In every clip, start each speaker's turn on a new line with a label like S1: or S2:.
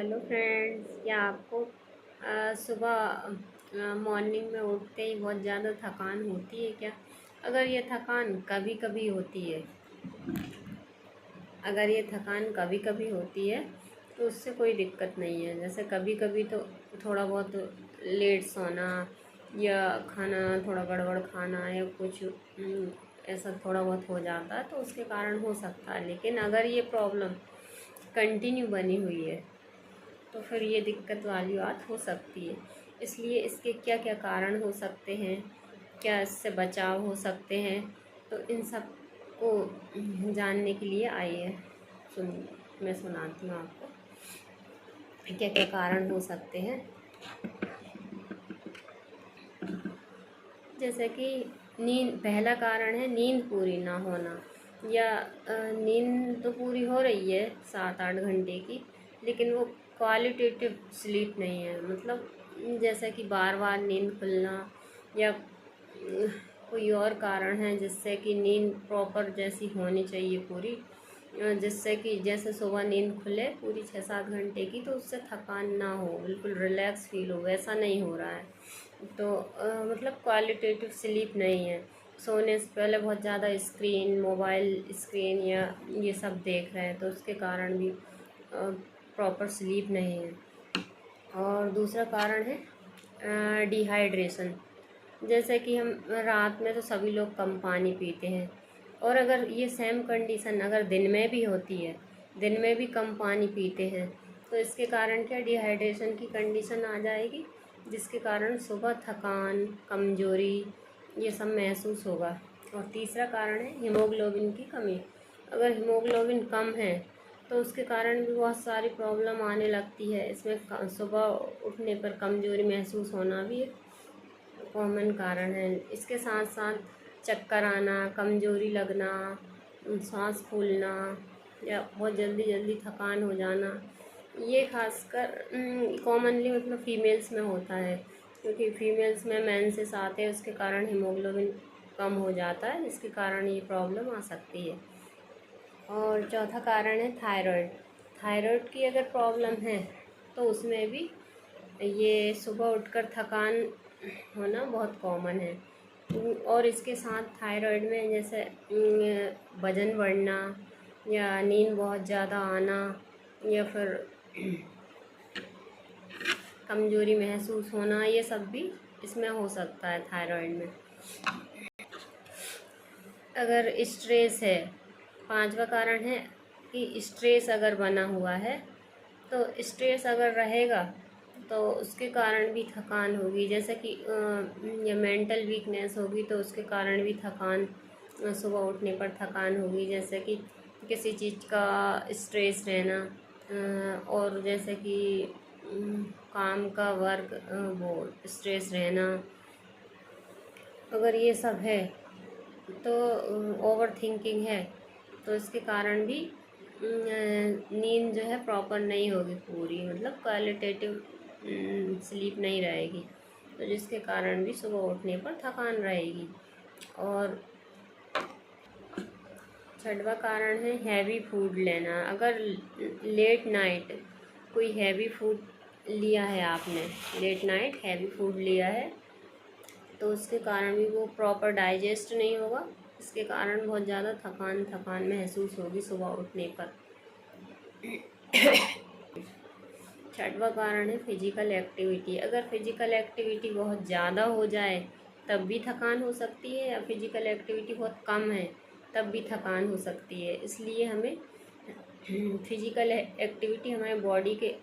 S1: Hello friends, क्या आपको सुबह मॉर्निंग में उठते ही बहुत ज़्यादा थकान होती है क्या? अगर ये थकान कभी कभी होती है अगर ये थकान कभी कभी होती है तो उससे कोई दिक्कत नहीं है। जैसे कभी कभी तो थोड़ा बहुत लेट सोना या खाना थोड़ा गड़बड़ खाना या कुछ ऐसा थोड़ा बहुत हो जाता है तो उसके कारण हो सकता है। लेकिन अगर ये प्रॉब्लम कंटिन्यू बनी हुई है तो फिर ये दिक्कत वाली बात हो सकती है। इसलिए इसके क्या क्या कारण हो सकते हैं, क्या इससे बचाव हो सकते हैं, तो इन सब को जानने के लिए आइए मैं सुनाती हूँ आपको क्या क्या कारण हो सकते हैं। जैसे कि नींद, पहला कारण है नींद पूरी ना होना। या नींद तो पूरी हो रही है 7-8 घंटे की, लेकिन वो क्वालिटेटिव स्लीप नहीं है। मतलब जैसे कि बार बार नींद खुलना या कोई और कारण है जिससे कि नींद प्रॉपर जैसी होनी चाहिए पूरी, जिससे कि जैसे सुबह नींद खुले पूरी 6-7 घंटे की तो उससे थकान ना हो, बिल्कुल रिलैक्स फील हो, वैसा नहीं हो रहा है। तो मतलब क्वालिटेटिव स्लीप नहीं है। सोने से पहले बहुत ज़्यादा स्क्रीन, मोबाइल स्क्रीन या ये सब देख रहे हैं तो उसके कारण भी प्रॉपर स्लीप नहीं है। और दूसरा कारण है डिहाइड्रेशन। जैसे कि हम रात में तो सभी लोग कम पानी पीते हैं, और अगर ये सेम कंडीशन अगर दिन में भी होती है, दिन में भी कम पानी पीते हैं तो इसके कारण क्या डिहाइड्रेशन की कंडीशन आ जाएगी, जिसके कारण सुबह थकान, कमजोरी ये सब महसूस होगा। और तीसरा कारण है हीमोग्लोबिन की कमी। अगर हीमोग्लोबिन कम है तो उसके कारण भी बहुत सारी प्रॉब्लम आने लगती है। इसमें सुबह उठने पर कमजोरी महसूस होना भी एक कॉमन कारण है। इसके साथ साथ चक्कर आना, कमजोरी लगना, सांस फूलना या बहुत जल्दी जल्दी थकान हो जाना, ये खासकर कॉमनली मतलब फीमेल्स में होता है, क्योंकि फीमेल्स में मेंसेस आते हैं, उसके कारण हीमोग्लोबिन कम हो जाता है, जिसके कारण ये प्रॉब्लम आ सकती है। और चौथा कारण है थायराइड। थायराइड की अगर प्रॉब्लम है तो उसमें भी ये सुबह उठकर थकान होना बहुत कॉमन है। और इसके साथ थायराइड में जैसे वज़न बढ़ना या नींद बहुत ज़्यादा आना या फिर कमजोरी महसूस होना, ये सब भी इसमें हो सकता है थायराइड में। अगर स्ट्रेस है, पांचवा कारण है कि स्ट्रेस अगर बना हुआ है तो स्ट्रेस अगर रहेगा तो उसके कारण भी थकान होगी। जैसे कि या मेंटल वीकनेस होगी तो उसके कारण भी थकान, सुबह उठने पर थकान होगी। जैसे कि किसी चीज़ का स्ट्रेस रहना, और जैसे कि काम का वर्क वो स्ट्रेस रहना, अगर ये सब है तो ओवर थिंकिंग है तो इसके कारण भी नींद जो है प्रॉपर नहीं होगी पूरी, मतलब क्वालिटेटिव स्लीप नहीं रहेगी, तो जिसके कारण भी सुबह उठने पर थकान रहेगी। और छठवां कारण है हैवी फूड लेना। अगर लेट नाइट कोई हैवी फूड लिया है, आपने लेट नाइट हैवी फूड लिया है तो उसके कारण भी वो प्रॉपर डाइजेस्ट नहीं होगा, इसके कारण बहुत ज़्यादा थकान महसूस होगी सुबह उठने पर। छठवां कारण है फिजिकल एक्टिविटी। अगर फिजिकल एक्टिविटी बहुत ज़्यादा हो जाए तब भी थकान हो सकती है, या फिजिकल एक्टिविटी बहुत कम है तब भी थकान हो सकती है। इसलिए हमें फिजिकल एक्टिविटी हमारे बॉडी के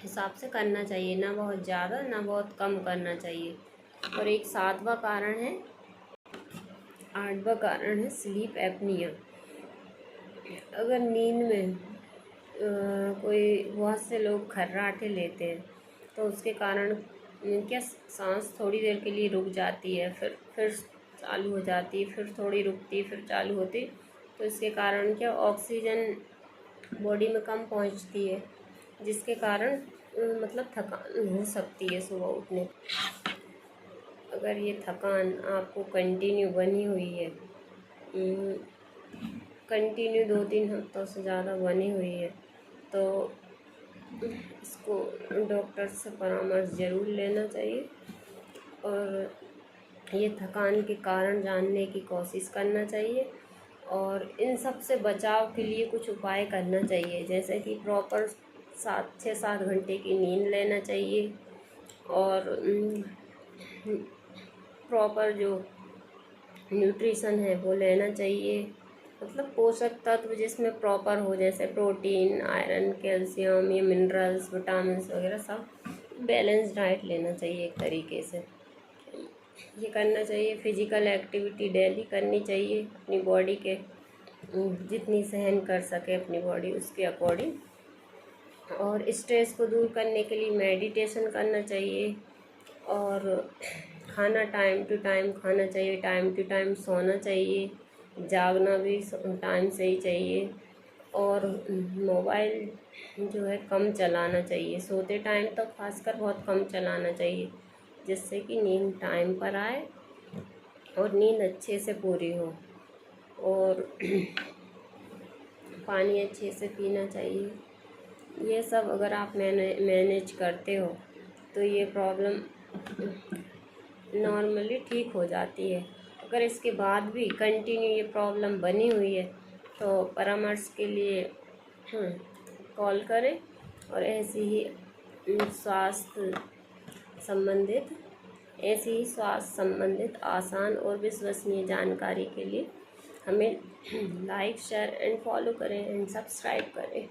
S1: हिसाब से करना चाहिए, ना बहुत ज़्यादा ना बहुत कम करना चाहिए। और एक सातवां कारण है, आठवां कारण है स्लीप एपनिया। अगर नींद में कोई, बहुत से लोग खर्राटे लेते हैं तो उसके कारण क्या सांस थोड़ी देर के लिए रुक जाती है, फिर चालू हो जाती है, फिर थोड़ी रुकती, फिर चालू होती, तो इसके कारण क्या ऑक्सीजन बॉडी में कम पहुंचती है, जिसके कारण मतलब थकान हो सकती है सुबह उठने। अगर ये थकान आपको कंटिन्यू बनी हुई है, कंटिन्यू 2-3 हफ्तों से ज़्यादा बनी हुई है, तो इसको डॉक्टर से परामर्श ज़रूर लेना चाहिए और ये थकान के कारण जानने की कोशिश करना चाहिए और इन सब से बचाव के लिए कुछ उपाय करना चाहिए, जैसे कि प्रॉपर 6-7 घंटे की नींद लेना चाहिए और प्रॉपर जो न्यूट्रिशन है वो लेना चाहिए, मतलब पोषक तत्व जिसमें प्रॉपर हो, जैसे प्रोटीन, आयरन, कैल्शियम, ये मिनरल्स, विटामिन्स वगैरह सब बैलेंस डाइट लेना चाहिए एक तरीके से। ये करना चाहिए। फिजिकल एक्टिविटी डेली करनी चाहिए अपनी बॉडी के जितनी सहन कर सके अपनी बॉडी उसके अकॉर्डिंग, और स्ट्रेस को दूर करने के लिए मेडिटेशन करना चाहिए और खाना टाइम टू टाइम खाना चाहिए, टाइम टू टाइम सोना चाहिए, जागना भी टाइम से ही चाहिए और मोबाइल जो है कम चलाना चाहिए, सोते टाइम तो खासकर बहुत कम चलाना चाहिए, जिससे कि नींद टाइम पर आए और नींद अच्छे से पूरी हो। और पानी अच्छे से पीना चाहिए। ये सब अगर आप मैनेज करते हो तो ये प्रॉब्लम नॉर्मली ठीक हो जाती है। अगर इसके बाद भी कंटिन्यू ये प्रॉब्लम बनी हुई है तो परामर्श के लिए कॉल करें और ऐसी ही स्वास्थ्य संबंधित आसान और विश्वसनीय जानकारी के लिए हमें लाइक, शेयर एंड फॉलो करें एंड सब्सक्राइब करें।